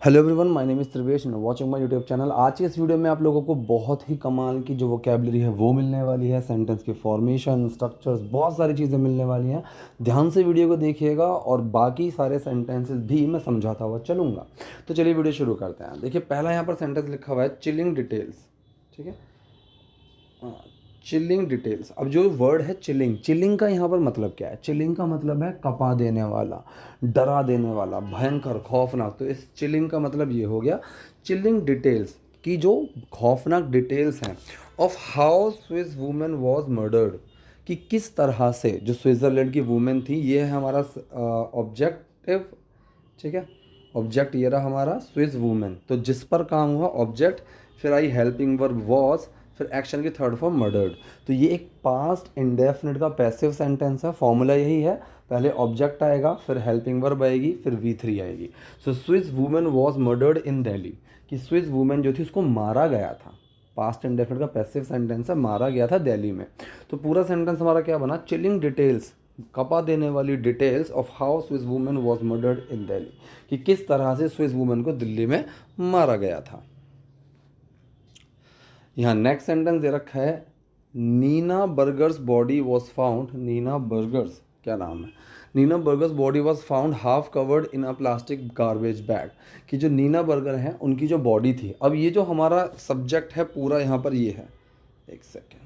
Hello everyone, my name is Trivesh and watching my YouTube channel. आज के इस video में आप लोगों को बहुत ही कमाल की जो वोकेबलरी है वो मिलने वाली है। सेंटेंस की फॉर्मेशन, स्ट्रक्चर्स, बहुत सारी चीज़ें मिलने वाली हैं। ध्यान से वीडियो को देखिएगा और बाकी सारे सेंटेंसेस भी मैं समझाता हुआ चलूँगा। तो चलिए वीडियो शुरू करते हैं। देखिए, पहला यहाँ पर सेंटेंस लिखा हुआ है चिलिंग डिटेल्स। ठीक है, चिलिंग डिटेल्स। अब जो वर्ड है चिलिंग, चिलिंग का यहाँ पर मतलब क्या है? चिलिंग का मतलब है कपा देने वाला, डरा देने वाला, भयंकर, खौफनाक। तो इस चिलिंग का मतलब ये हो गया चिलिंग डिटेल्स की जो खौफनाक डिटेल्स हैं of how Swiss women was murdered, कि किस तरह से जो स्विट्ज़रलैंड की वुमेन थी, ये है हमारा ऑब्जेक्टिव। ठीक है, ऑब्जेक्ट ये रहा हमारा स्विस वुमेन, तो जिस पर काम हुआ ऑब्जेक्ट, फिर आई हेल्पिंग वर्ब वॉज, फिर एक्शन की थर्ड फॉर्म मर्डर्ड। तो ये एक पास्ट इंडेफिनिट का पैसिव सेंटेंस है। फॉर्मूला यही है, पहले ऑब्जेक्ट आएगा, फिर हेल्पिंग वर्ब आएगी, फिर V3 आएगी। सो Swiss women was murdered in Delhi, कि स्विस वुमेन जो थी उसको मारा गया था। पास्ट इंडेफिनिट का पैसिव सेंटेंस है, मारा गया था दिल्ली में। तो पूरा सेंटेंस हमारा क्या बना? चिलिंग डिटेल्स, कपा देने वाली details of how Swiss women was murdered in Delhi, कि किस तरह से स्विस वुमेन को दिल्ली में मारा गया था। यहाँ नेक्स्ट सेंटेंस दे रखा है Nina Berger's body was found. Nina Berger's क्या नाम है? Nina Berger's body was found half covered in a plastic garbage bag, कि जो नीना बर्गर हैं उनकी जो बॉडी थी। अब ये जो हमारा सब्जेक्ट है पूरा यहाँ पर ये है, एक सेकेंड,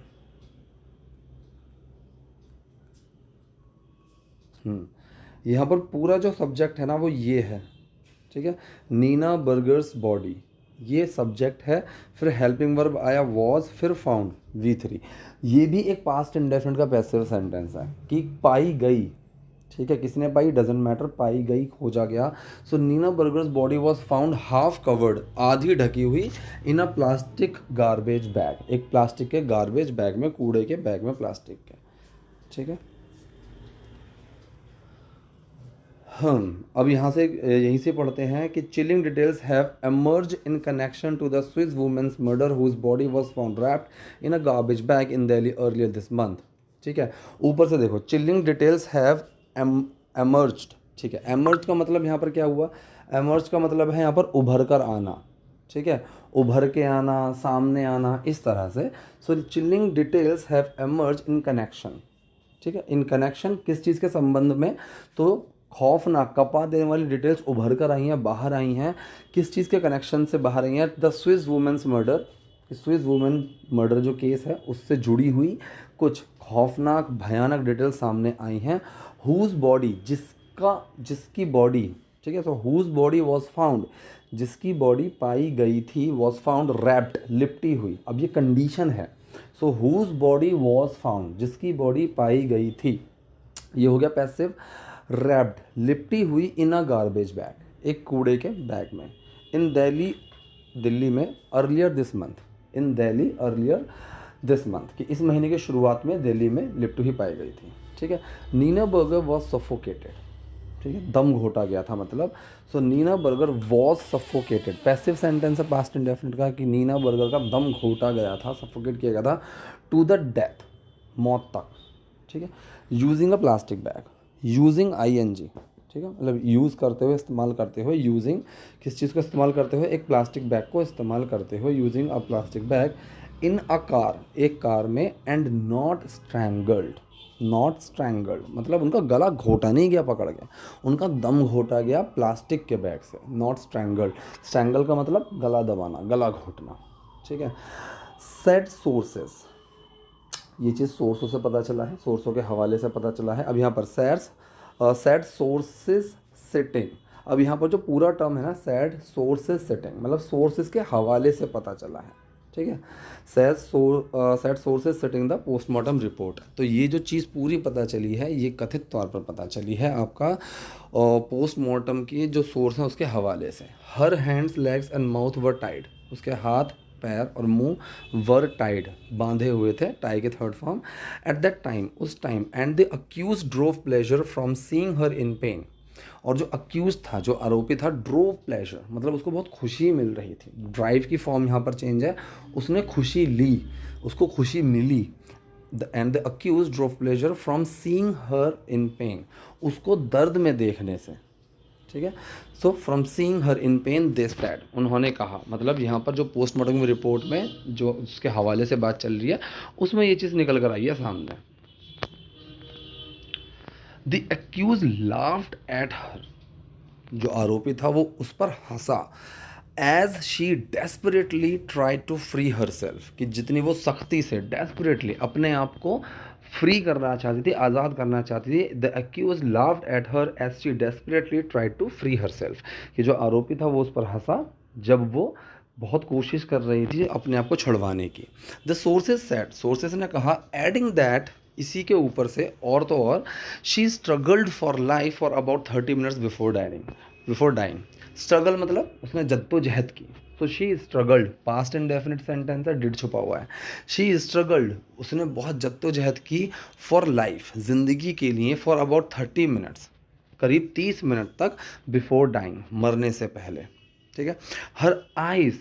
यहाँ पर पूरा जो सब्जेक्ट है ना वो ये है। ठीक है, नीना बर्गर्स बॉडी ये सब्जेक्ट है, फिर हेल्पिंग वर्ब आया वॉज, फिर फाउंड V3। ये भी एक पास्ट इंडेफिनिट का पैसिव सेंटेंस है कि पाई गई। ठीक है, किसने पाई, डजेंट मैटर, पाई गई, खोजा गया। So Nina Berger's body was found half covered, आधी ढकी हुई, in a plastic garbage bag, एक प्लास्टिक के गार्बेज बैग में, कूड़े के बैग में, प्लास्टिक के। ठीक है, अब यहाँ से यहीं से पढ़ते हैं कि chilling details have emerge in connection to the Swiss women's murder whose body was found wrapped in a garbage bag in Delhi earlier this month. ठीक है, ऊपर से देखो, चिलिंग डिटेल्स हैव एमर्ज्ड। ठीक है, एमर्ज का मतलब यहाँ पर क्या हुआ? एमर्ज का मतलब है यहाँ पर उभर कर आना। ठीक है, उभर के आना, सामने आना, इस तरह से। So chilling details have emerge in connection. ठीक है, इन कनेक्शन किस चीज़ के संबंध में? तो खौफनाक, कपा देने वाली डिटेल्स उभर कर आई हैं, बाहर आई हैं। किस चीज़ के कनेक्शन से बाहर आई हैं? The Swiss women's murder, Swiss women murder जो केस है उससे जुड़ी हुई कुछ खौफनाक, भयानक डिटेल्स सामने आई हैं। हुज बॉडी, जिसकी बॉडी, ठीक है, तो हुज बॉडी वॉज फाउंड, जिसकी बॉडी पाई गई थी, वॉज फाउंड रैप्ड, लिपटी हुई। अब ये कंडीशन है। सो हुज बॉडी वॉज फाउंड, जिसकी बॉडी पाई गई थी, ये हो गया पैसिव। रैप्ड, लिपटी हुई, इन अ गार्बेज बैग, एक कूड़े के बैग में, इन दिल्ली, दिल्ली में, earlier this month, in Delhi earlier this month, कि इस महीने की शुरुआत में दिल्ली में लिपटी हुई पाई गई थी। ठीक है, नीना बर्गर वॉज सफोकेटेड। ठीक है, दम घोटा गया था मतलब। So Nina Berger was suffocated, passive sentence है पास्ट इंडेफिनिट का, कि नीना बर्गर का दम घोटा गया था, सफोकेट किया गया था, टू द डेथ, मौत तक। ठीक है, using a plastic bag, using ING। ठीक है, मतलब यूज़ करते हुए, इस्तेमाल करते हुए, यूजिंग किस चीज़ को इस्तेमाल करते हुए? एक प्लास्टिक बैग को इस्तेमाल करते हुए, using a plastic bag, in a car, एक कार में, and not strangled. Not strangled मतलब उनका गला घोटा नहीं गया, पकड़ गया, उनका दम घोटा गया प्लास्टिक के बैग से। नॉट स्ट्रैंगल्ड, स्ट्रैंगल का मतलब गला दबाना, गला घोटना। ठीक है, सेट सोर्सेस, ये चीज़ सोर्सों से पता चला है, सोर्सों के हवाले से पता चला है। अब यहाँ पर सैड सोर्सेज सिटिंग, अब यहाँ पर जो पूरा टर्म है ना, सैड सोर्सेज सिटिंग, मतलब सोर्सेज के हवाले से पता चला है। ठीक है, sad sources sitting the postmortem report. तो ये जो चीज़ पूरी पता चली है, ये कथित तौर पर पता चली है आपका पोस्टमार्टम की जो सोर्स हैं उसके हवाले से। Her hands, legs and mouth were tied, उसके हाथ, पैर और मुंह वर टाइड, बांधे हुए थे, टाई के third form. At that time, उस time, and the accused drove pleasure from seeing her in pain, और जो अक्यूज था, जो आरोपी था, ड्रोव प्लेजर मतलब उसको बहुत खुशी मिल रही थी। ड्राइव की फॉर्म यहाँ पर चेंज है, उसने खुशी ली, उसको खुशी मिली। And the accused drove pleasure from seeing her in pain, उसको दर्द में देखने से। ठीक है। So from seeing her in pain they said, उन्होंने कहा, मतलब यहाँ पर जो पोस्टमार्टम रिपोर्ट में जो उसके हवाले से बात चल रही है उसमें ये चीज़ निकल कर आई है सामने। The accused laughed at her, जो आरोपी था वो उस पर हंसा। As she desperately try to free herself, कि जितनी वो सख्ती से डेस्परेटली अपने आप को फ्री करना चाहती थी, आज़ाद करना चाहती थी। The accused laughed at her as she desperately try to free herself, कि जो आरोपी था वो उस पर हंसा जब वो बहुत कोशिश कर रही थी अपने आप को छुड़वाने की। द सोर्सेज सेड, सोर्सेज ने कहा, एडिंग दैट, इसी के ऊपर से और तो और, she struggled for life for about 30 minutes before dying. Struggle मतलब उसने जद्दोजहद की। So she struggled, past indefinite sentence है, डिड छुपा हुआ है। शी स्ट्रगल्ड, उसने बहुत जद्दोजहद की, फॉर लाइफ, जिंदगी के लिए, फॉर अबाउट 30 मिनट्स, करीब 30 मिनट तक, बिफोर डाइंग, मरने से पहले। ठीक है। Her eyes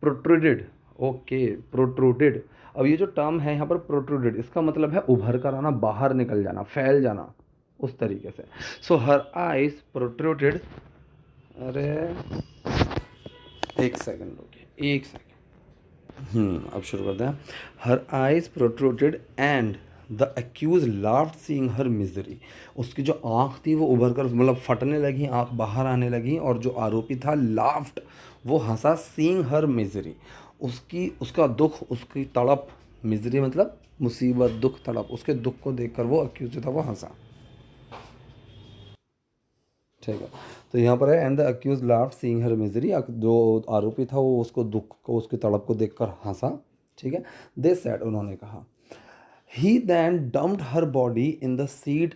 protruded, okay, protruded. अब ये जो टर्म है यहाँ पर प्रोट्रूडेड, इसका मतलब है उभर कर आना, बाहर निकल जाना, फैल जाना, उस तरीके से। सो हर आइज प्रोट्रूडेड, अरे एक सेकंड रुकिए, एक सेकंड। अब शुरू करते हैं। Her eyes protruded and the accused laughed seeing her misery, उसकी जो आँख थी वो उभर कर मतलब फटने लगी, आँख बाहर आने लगी, और जो आरोपी था लाफ्ड, वो हंसा, सीइंग हर मिजरी, उसकी उसका दुख, उसकी तड़प, मिजरी मतलब मुसीबत, दुख, तड़प, उसके दुख को देखकर वो अक्यूज जो था वो हंसा। ठीक है। तो यहाँ पर है, and the accused laughed seeing her misery, जो आरोपी था वो उसको दुख को, उसकी तड़प को देखकर हंसा। ठीक है। दे सेड, उन्होंने कहा, he then dumped her body in the seat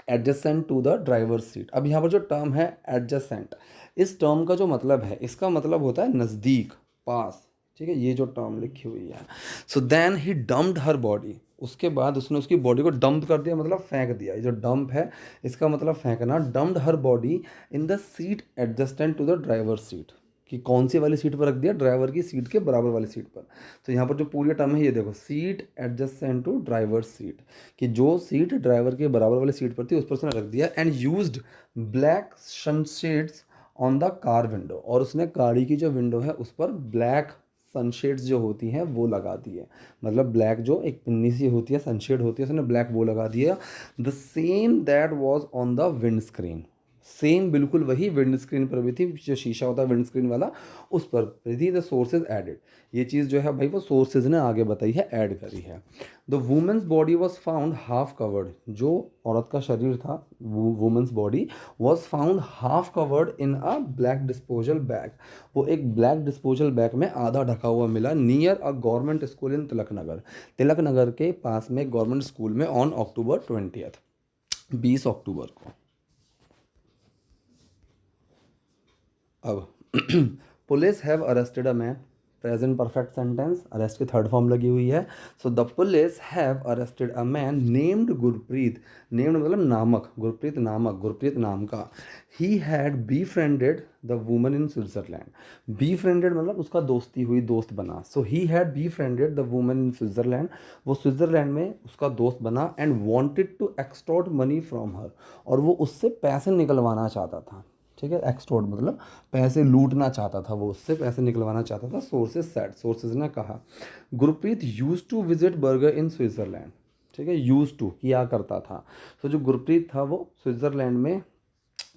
adjacent to the driver seat. अब यहाँ पर जो टर्म है एडजेसेंट, इस टर्म का जो मतलब है, इसका मतलब होता है नज़दीक, पास। ठीक है, ये जो टर्म लिखी हुई है। So then he dumped her body, उसके बाद उसने उसकी बॉडी को डंप कर दिया, मतलब फेंक दिया। ये जो डंप है इसका मतलब फेंकना। Dumped her body in the seat adjacent to the driver seat, कि कौन सी वाली सीट पर रख दिया, ड्राइवर की सीट के बराबर वाली सीट पर। तो यहाँ पर जो पूरी टर्म है ये देखो, seat adjacent to driver seat, कि जो सीट ड्राइवर के बराबर वाली सीट पर थी उस पर उसने रख दिया। And used black sunshades on the car window, और उसने गाड़ी की जो विंडो है उस पर ब्लैक सनशेड्स जो होती हैं वो लगा दी है, मतलब ब्लैक जो एक पिन्नी सी होती है, सनशेड होती है, उसने ब्लैक वो लगा दिया। The same that was on the wind screen, same बिल्कुल वही विंड स्क्रीन पर भी थी, जो शीशा होता है विंड स्क्रीन वाला उस पर थी। द सोर्सेज एडेड, ये चीज़ जो है भाई वो सोर्सेज ने आगे बताई है, ऐड करी है। The women's body was found half covered, जो औरत का शरीर था, women's body was found half covered in a black disposal bag, वो एक ब्लैक डिस्पोजल बैग में आधा ढका हुआ मिला, near a government school in Tilak Nagar, Tilak Nagar के पास में गवर्नमेंट स्कूल में, ऑन अक्टूबर 20, 20 अक्टूबर को। अब police have arrested a man, present perfect sentence, arrest की थर्ड फॉर्म लगी हुई है। So the police have arrested a man named Gurpreet, named मतलब नामक, गुरप्रीत नामक, गुरप्रीत नाम का। He had befriended the woman in Switzerland, befriended मतलब उसका दोस्ती हुई, दोस्त बना। So he had befriended the woman in Switzerland, वो स्विट्जरलैंड में उसका दोस्त बना। And wanted to extort money from her, और वो उससे पैसे निकलवाना चाहता था। ठीक है, एक्सटोर्ट मतलब पैसे लूटना चाहता था, वो उससे पैसे निकलवाना चाहता था। सोर्सेज सेड, सोर्सेज ने कहा, Gurpreet used to visit Berger in Switzerland. ठीक है, यूज टू किया करता था। तो जो गुरप्रीत था वो स्विट्जरलैंड में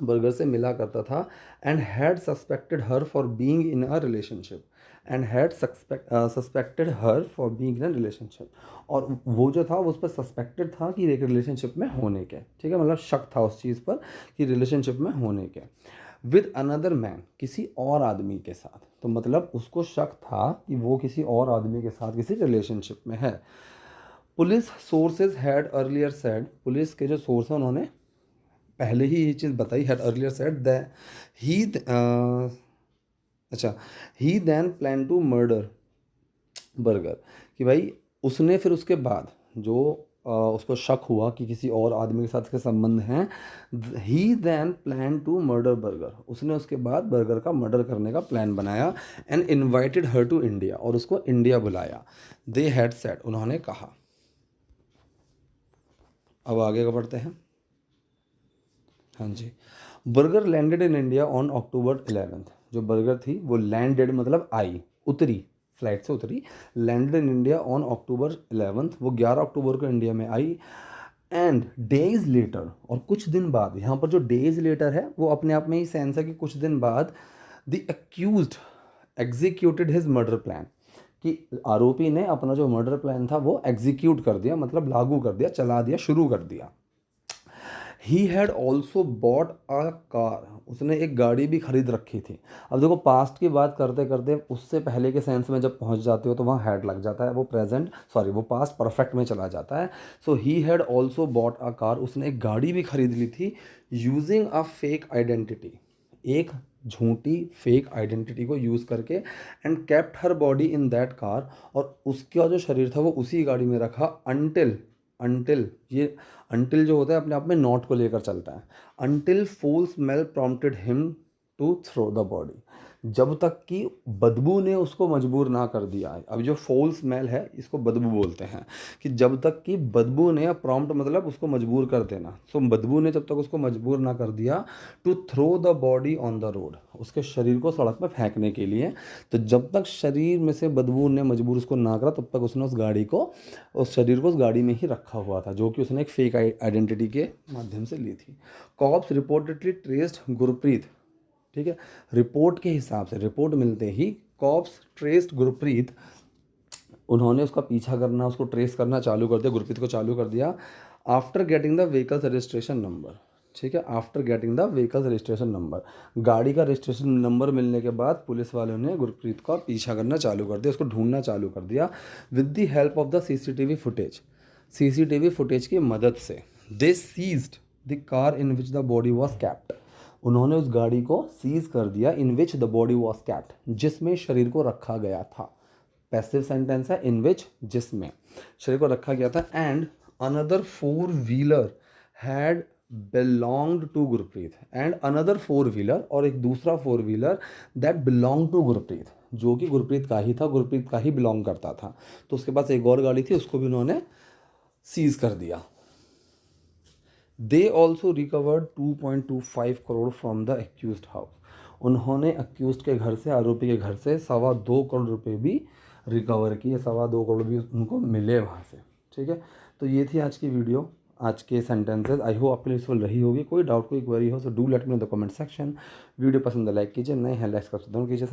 बर्गर से मिला करता था। And had suspected her for being in a relationship, and had suspected her for being in a relationship, और वो जो था वो उस पर सस्पेक्टेड था कि एक रिलेशनशिप में होने के। ठीक है, मतलब शक था उस चीज़ पर कि रिलेशनशिप में होने के। विद अनदर मैन, किसी और आदमी के साथ, तो मतलब उसको शक था कि वो किसी और आदमी के साथ किसी रिलेशनशिप में है। Police sources had earlier said, police के जो सोर्स हैं उन्होंने पहले ही ये चीज़ बताई, had earlier said that he अच्छा, he then plan to murder Berger, कि भाई उसने फिर उसके बाद जो उसको शक हुआ कि किसी और आदमी के साथ इसके संबंध हैं, he then plan to murder Berger, उसने उसके बाद बर्गर का मर्डर करने का प्लान बनाया। And invited her to India, और उसको इंडिया बुलाया। दे हैड सेड, उन्होंने कहा। अब आगे का पढ़ते हैं। हाँ जी। Berger landed in India on October 11th। जो बर्गर थी वो लैंडेड मतलब आई, उतरी, फ्लाइट से उतरी। Landed in India on October 11th, वो 11 अक्टूबर को इंडिया में आई। एंड डेज लेटर, और कुछ दिन बाद, यहाँ पर जो डेज लेटर है वो अपने आप में ही सेंस है कि कुछ दिन बाद, the accused executed his murder plan, कि आरोपी ने अपना जो मर्डर प्लान था वो एग्जीक्यूट कर दिया, मतलब लागू कर दिया, चला दिया, शुरू कर दिया। ही had also bought a car, उसने एक गाड़ी भी खरीद रखी थी। अब देखो पास्ट की बात करते करते उससे पहले के सेंस में जब पहुंच जाते हो तो वहाँ हैड लग जाता है, वो प्रेजेंट सॉरी वो पास्ट परफेक्ट में चला जाता है। So he had also bought a car, उसने एक गाड़ी भी खरीद ली थी, यूजिंग अ फेक आइडेंटिटी, एक झूठी फेक आइडेंटिटी को यूज़ करके, and kept her body in that car, और उसका जो शरीर था वो उसी गाड़ी में रखा, अनटिल, अनटिल ये अनटिल जो होता है अपने आप में नॉट को लेकर चलता है, until foul smell prompted him to throw the body, जब तक कि बदबू ने उसको मजबूर ना कर दिया है। अब जो फोल स्मेल है इसको बदबू बोलते हैं, कि जब तक कि बदबू ने, प्रॉम्प्ट मतलब उसको मजबूर कर देना, सो बदबू ने जब तक उसको मजबूर ना कर दिया, to throw the body on the road, उसके शरीर को सड़क पर फेंकने के लिए। तो जब तक शरीर में से बदबू ने मजबूर उसको ना करा तब तक उसने उस गाड़ी को, उस शरीर को उस गाड़ी में ही रखा हुआ था, जो कि उसने एक फेक आइडेंटिटी के माध्यम से ली थी। कॉप्स रिपोर्टेडली ट्रेस्ड गुरप्रीत, ठीक है, रिपोर्ट के हिसाब से, रिपोर्ट मिलते ही कॉप्स ट्रेस्ड गुरप्रीत, उन्होंने उसका पीछा करना, उसको ट्रेस करना चालू कर दिया, गुरप्रीत को चालू कर दिया। After getting the vehicles registration number, ठीक है, after getting the vehicles registration number, गाड़ी का रजिस्ट्रेशन नंबर मिलने के बाद पुलिस वालों ने गुरप्रीत का पीछा करना चालू कर दिया, उसको ढूंढना चालू कर दिया, with the help of the CCTV footage, CCTV footage की मदद से। They seized the car in which the body was kept, उन्होंने उस गाड़ी को सीज कर दिया, in which the body was kept, जिसमें शरीर को रखा गया था। पैसिव सेंटेंस है, इन विच, जिसमें शरीर को रखा गया था। And another four wheeler had belonged to Gurpreet, and another four wheeler, और एक दूसरा four wheeler that belong to Gurpreet, जो कि गुरप्रीत का ही था, गुरप्रीत का ही बिलोंग करता था। तो उसके पास एक और गाड़ी थी, उसको भी उन्होंने सीज कर दिया। They also recovered 2.25 crore from the accused house, उन्होंने अक्यूज्ड के घर से, आरोपी के घर से 2.25 करोड़ रुपए भी रिकवर किए, 2.25 करोड़ भी उनको मिले वहाँ से, ठीक है। तो ये थी आज की वीडियो, आज के सेंटेंसेस। आई होप आपके लिए यूजफुल रही होगी। कोई डाउट, कोई क्वेरी हो तो do let me in the comment section. Video पसंद है लाइक कीजिए, नए हैं लाइक सब्सक्राइब कीजिए।